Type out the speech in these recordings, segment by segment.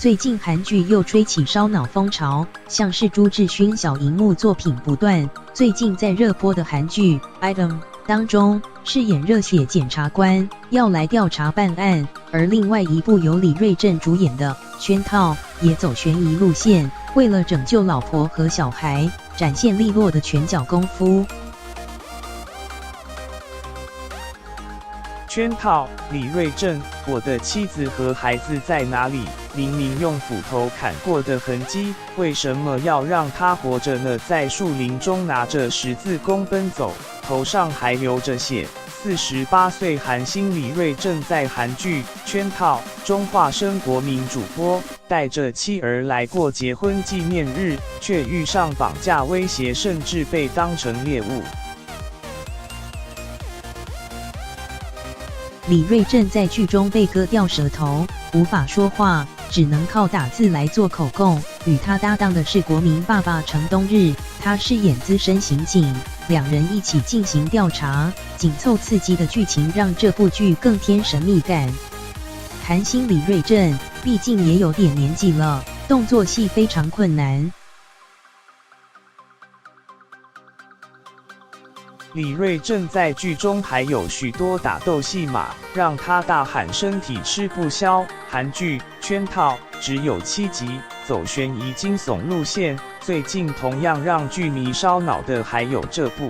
最近韩剧又吹起烧脑风潮，像是朱智勋小荧幕作品不断。最近在热播的韩剧《Item》当中，饰演热血检察官，要来调查办案；而另外一部由李瑞镇主演的《圈套》也走悬疑路线，为了拯救老婆和小孩，展现利落的拳脚功夫。圈套，李瑞镇，我的妻子和孩子在哪里？明明用斧头砍过的痕迹，为什么要让他活着呢？在树林中拿着十字弓奔走，头上还流着血。48岁韩星李瑞镇在韩剧《圈套》中化身国民主播，带着妻儿来过结婚纪念日，却遇上绑架威胁，甚至被当成猎物。李瑞镇在剧中被割掉舌头，无法说话，只能靠打字来做口供。与他搭档的是国民爸爸程东日，他饰演资深刑警，两人一起进行调查，紧凑刺激的剧情让这部剧更添神秘感。韩星李瑞镇毕竟也有点年纪了，动作戏非常困难。李瑞镇在剧中还有许多打斗戏码，让他大喊身体吃不消。韩剧《圈套》只有7集，走悬疑惊悚路线。最近同样让剧迷烧脑的还有这部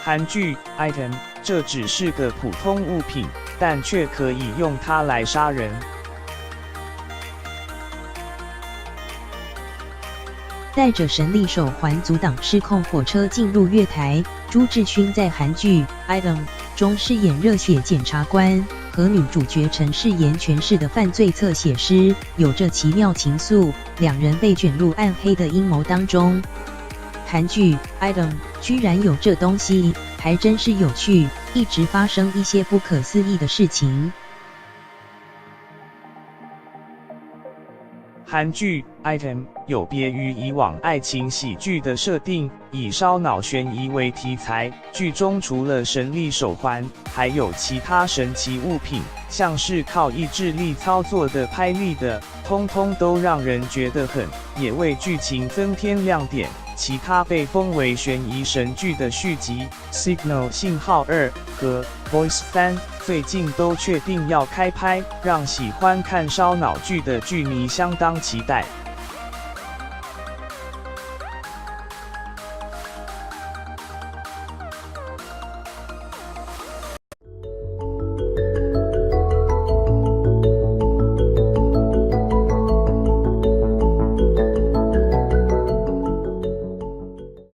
韩剧《Item》，这只是个普通物品，但却可以用它来杀人。带着神力手环阻挡失控火车进入月台，朱智勋在韩剧《Item》中饰演热血检察官，和女主角陈世妍诠释的犯罪侧写师有着奇妙情愫，两人被卷入暗黑的阴谋当中。韩剧《Item》居然有这东西，还真是有趣，一直发生一些不可思议的事情。韩剧《Item》有别于以往爱情喜剧的设定，以烧脑悬疑为题材。剧中除了神力手环，还有其他神奇物品，像是靠意志力操作的、拍立的，通通都让人觉得狠，也为剧情增添亮点。其他被封为悬疑神剧的续集《Signal 信号2》和《Voice 3》最近都确定要开拍，让喜欢看烧脑剧的剧迷相当期待。